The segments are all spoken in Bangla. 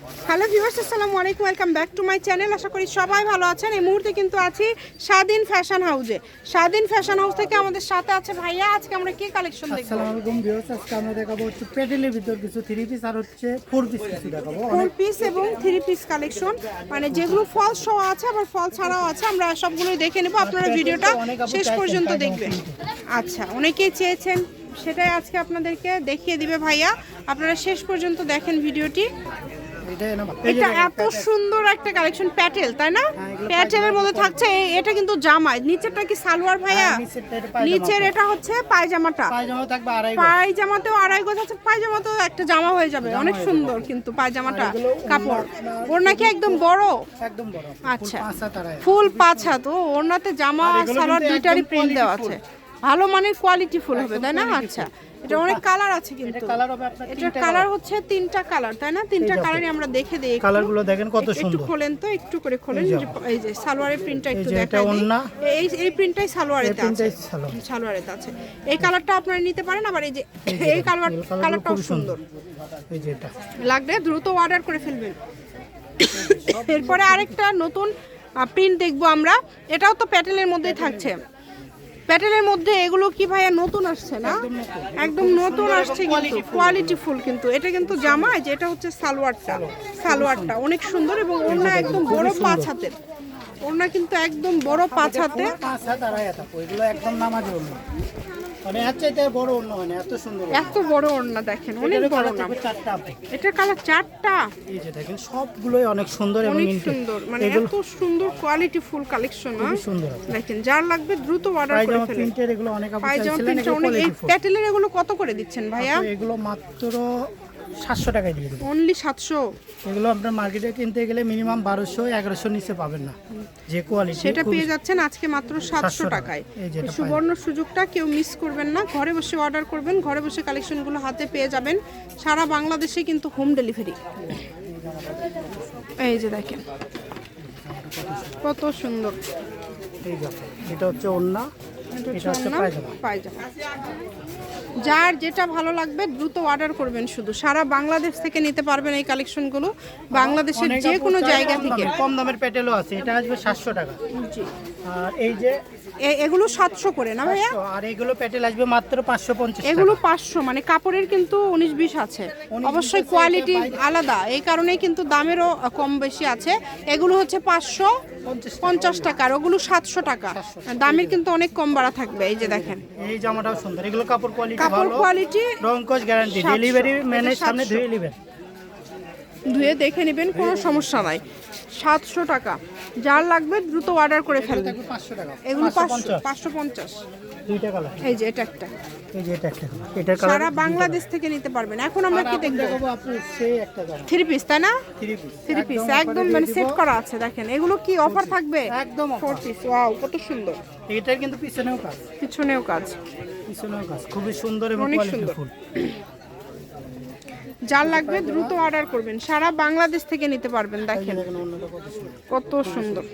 হ্যালো ভিউয়ার্স, আসসালামু আলাইকুম, welcome back to my channel. আশা করি সবাই ভালো আছেন। এই মুহূর্তে কিন্তু আছি স্বাধীন ফ্যাশন হাউসে। স্বাধীন ফ্যাশন হাউস থেকে আমাদের সাথে আছে ভাইয়া। আজকে আমরা কি কালেকশন দেখব? আসসালামু আলাইকুম ভিউয়ার্স, আজকে আমরা দেখাবো হচ্ছে প্যাটেলের ভিতর কিছু 3 পিস আর হচ্ছে 4 পিস কিছু দেখাবো। 4 পিস এবং 3 পিস কালেকশন, মানে যেগুলো ফলস সহ আছে আবার ফল ছাড়াও আছে। আমরা সবগুলোই দেখে নেব, আপনারা ভিডিওটা শেষ পর্যন্ত দেখবেন। আচ্ছা, অনেকেই চেয়েছেন, সেটাই আজকে আপনাদেরকে দেখিয়ে দিবে ভাইয়া। আপনারা শেষ পর্যন্ত দেখেন ভিডিওটি। এটা এত সুন্দর একটা কালেকশন, প্যাটেল তাই না? প্যাটেলের মধ্যে থাকছে এটা কিন্তু জামাই, নিচেরটা কি সালোয়ার ভাইয়া? নিচের এটা হচ্ছে পায়জামাটা, পায়জামাতেও আড়াই গজ আছে, পায়জামাতেও একটা জামা হয়ে যাবে। অনেক সুন্দর কিন্তু পায়জামাটা কাপড়। ওড়না কি একদম বড়? একদম বড়। আচ্ছা, ফুল 5 হাত। ও ওড়নাতে জামা সালোয়ার দুইটারই প্রিন্ট দেওয়া আছে, ভালো মানের কোয়ালিটি ফুল হবে তাই না? আচ্ছা, এটা অনেক কালার আছে কিন্তু। এটা কালার হচ্ছে 3টা কালার তাই না? 3টা কালারই আমরা দেখে দেই। কালারগুলো দেখেন কত সুন্দর। একটু খোলেন তো, একটু করে খোলেন। এই যে সালোয়ারের প্রিন্টটা একটু দেখাই দিই। এই প্রিন্টটাই সালোয়ারেতে আছে, সালোয়ারেতে আছে। এই কালারটা আপনারা নিতে পারেন। আবার এই যে এই কালারটাও সুন্দর। এই যে এটা লাগলে দ্রুত অর্ডার করে ফেলবেন। এরপরে আরেকটা নতুন প্রিন্ট দেখবো আমরা। এটাও তো প্যাটেলের মধ্যেই থাকছে। প্যাটেলের মধ্যে এগুলো কি ভাইয়া নতুন আসছে না? একদম নতুন আসছে কিন্তু কোয়ালিটি ফুল। কিন্তু এটা কিন্তু জামা, যে এটা হচ্ছে সালোয়ারটা অনেক সুন্দর এবং ওড়না একদম বড় 5 হাতের। ওড়না কিন্তু একদম বড় 5 হাতে। 5 হাত আড়াই হাত এগুলো একদম নামাজি ওড়না, মানে এর চাইতে বড় ওড়না হয় না, এত সুন্দর। এত বড় ওড়না দেখেন, অনেক বড় না। এটা কালার 4টা। এই যে দেখেন সবগুলোই অনেক সুন্দর এবং অনেক সুন্দর, মানে এত সুন্দর কোয়ালিটি ফুল কালেকশন না? সুন্দর দেখেন, যার লাগবে দ্রুত অর্ডার করে ফেলুন। প্রিন্টের এগুলো অনেক আপু পায়জামা চাইছিলেন, প্রিন্টটা অনেক। এই প্যাটেলের এগুলো কত করে দিচ্ছেন ভাইয়া? এগুলো মাত্র 700 টাকায় দিয়ে দেবো। অনলি 700? এগুলো আপনার মার্কেটে কিনতে গেলে মিনিমাম 1200-1100 নিচে পাবেন না, যে কোয়ালিটি সেটা পেয়ে যাচ্ছেন আজকে মাত্র 700 টাকায়। এই সুবর্ণ সুযোগটা কেউ মিস করবেন না। ঘরে বসে অর্ডার করবেন, ঘরে বসে কালেকশনগুলো হাতে পেয়ে যাবেন। সারা বাংলাদেশে কিন্তু হোম ডেলিভারি। এই যে দেখেন কত সুন্দর। এটা হচ্ছে ওড়না, এটা হচ্ছে পায়জামা। যার যেটা ভালো লাগবে দ্রুত অর্ডার করবেন। শুধু সারা বাংলাদেশ থেকে নিতে পারবেন এই কালেকশনগুলো, বাংলাদেশের যে কোনো জায়গা থেকে। কম দামের প্যাটেলও আছে, এটা আসবে 700 টাকা। জি, আর এই যে এগুলো 700 করে না ভাইয়া? আর এগুলো প্যাটেল আসবে মাত্র 550 টাকা। এগুলো 500, মানে কাপড়ের কিন্তু 19-20 আছে। অবশ্যই কোয়ালিটি আলাদা, এই কারণেই কিন্তু দামেরও কম বেশি আছে। এগুলো হচ্ছে 550 টাকা, আর ওগুলো 700 টাকা। দামের কিন্তু অনেক কম বাড়া থাকবে। এই যে দেখেন, এই জামাটাও সুন্দর। এগুলো কাপড় কোয়ালিটি ভালো, কাপড় কোয়ালিটি, রংকশ গ্যারান্টি। ডেলিভারি ম্যানের সামনে ধুয়ে নেবেন, ধুয়ে দেখে নেবেন, কোনো সমস্যা নাই। 700 টাকা। যার লাগবে দ্রুত অর্ডার করে ফেলবেন। 500 টাকা। এগুলো 550। দুইটা কালার। এই যে এটা একটা, এই যে এটা একটা, এটা কালার সারা বাংলাদেশ থেকে নিতে পারবেন। এখন আমরা কি দেখব? আপনি সেই একটা জামা 3 পিস তাই না? 3 পিস একদম মানে সেট করা আছে। দেখেন এগুলো কি অফার থাকবে? একদম 4 পিস। ওয়াও, কত সুন্দর। এটার কিন্তু পিছনেও কাজ, খুবই সুন্দর এবং কোয়ালিটিফুল। যার লাগবে দ্রুত অর্ডার করবেন, সারা বাংলাদেশ থেকে নিতে পারবেন। দেখেন কত সুন্দর।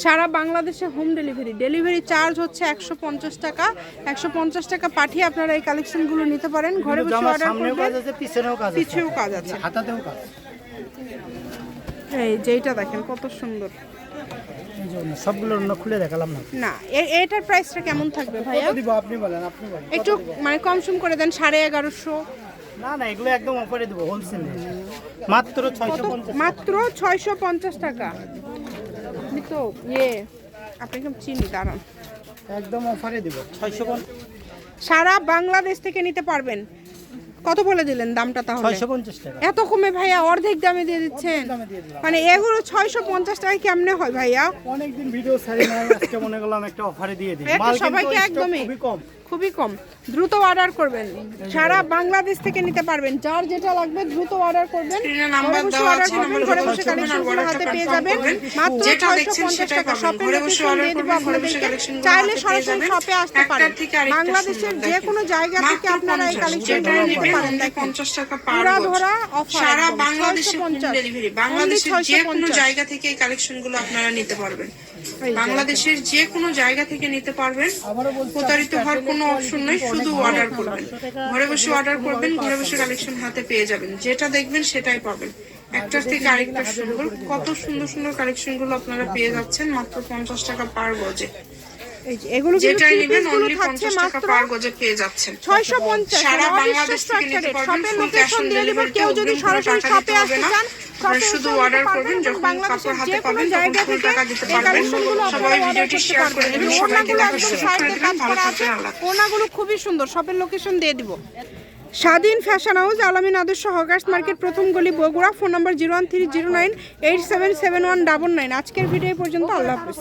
সারা বাংলাদেশে হোম ডেলিভারি। ডেলিভারি চার্জ হচ্ছে 150 টাকা। 150 টাকা পাঠিয়ে আপনারা এই কালেকশনগুলো নিতে পারেন। ঘরে বসে অর্ডার করবেন। পিছেও কাজ আছে, হাতাতেও কাজ। এই যেটা দেখেন কত সুন্দর। সবগুলো খুলে দেখালাম না, এটার প্রাইসটা কেমন থাকবে ভাইয়া? আপনি বলেন। একটু মানে কম সম করে দেন, 1150। না, এগুলো একদম অফারে দেবো, হোলসেল মাত্র 650। মাত্র 650 টাকা। আপনি তো আপনাকে চিনি, দাঁড়ান, একদম অফারে দেবো 650। সারা বাংলাদেশ থেকে নিতে পারবেন। কত বলে দিলেন দামটা তাহলে? 650 টাকা। এত কমে ভাইয়া? অর্ধেক দামে দিয়ে দিচ্ছেন। মানে এগুলো 650 টাকায় কেমনে হয় ভাইয়া? অনেকদিন ভিডিও ছাড়ি নাই, আজকে মনে করলাম একটা অফারে দিয়ে দিই। এটা সবাইকে একদমই খুবই কম। দ্রুত অর্ডার করবেন, সারা বাংলাদেশ থেকে নিতে পারবেন। যার যেটা লাগবে দ্রুত অর্ডার করবেন। নাম্বার দেওয়া আছে, নাম্বার ঘরে বসে কালেকশনগুলো হাতে পেয়ে যাবেন মাত্র 650 টাকা। শপে লোকেশন দিয়ে দেব আপনাদেরকে, চাইলে সরাসরি শপে আসতে পারেন। বাংলাদেশের যে কোনো জায়গা থেকে আপনারা এই কালেকশনগুলো নিতে পারেন। দেখেন 50 টাকা পার পুরা গজ। ধরা অফার, সারা বাংলাদেশে হোম 650 ডেলিভারি। বাংলাদেশের যে কোনো জায়গা থেকে এই কালেকশনগুলো আপনারা নিতে পারবেন। বাংলাদেশের যে কোনো জায়গা থেকে নিতে পারবেন, আবারও বলছি প্রতারিত হওয়ার কোনো অপশন নেই, শুধু অর্ডার করবেন, ঘরে বসে অর্ডার করবেন, ঘরে বসে কালেকশন হাতে পেয়ে যাবেন, যেটা দেখবেন সেটাই পাবেন, একটার থেকে আরেকটা সুন্দর। কত সুন্দর সুন্দর কালেকশন গুলো আপনারা পেয়ে যাচ্ছেন মাত্র 50 টাকা পার গজে। এগুলো যেটাই নেবেন অনলি 50 টাকা পার গজে পেয়ে যাচ্ছেন। 650 সারা বাংলাদেশ থেকে নিতে পারবেন, ফুল ক্যাশ অন ডেলিভারি। কেউ যদি সরাসরি শপে আসতে চান, আপনারা শুধু অর্ডার করবেন, যখন কাপড় হাতে পাবেন তখন ফুল টাকা দিতে পারবেন। সবাই ভিডিওটি শেয়ার করে দিবেন, সবাইকে দেখার সুযোগ করে দিবেন। ভালো থাকবেন, আল্লাহ হাফেজ। ওনাগুলো খুবই সুন্দর, শপের লোকেশন দিয়ে দিব। স্বাধীন ফ্যাশন হাউস, আলামিন আদর্শ হকার্স মার্কেট, প্রথম গলি, বগুড়া। Phone number 01309877199। আজকের ভিডিও পর্যন্ত, আল্লাহ হাফেজ।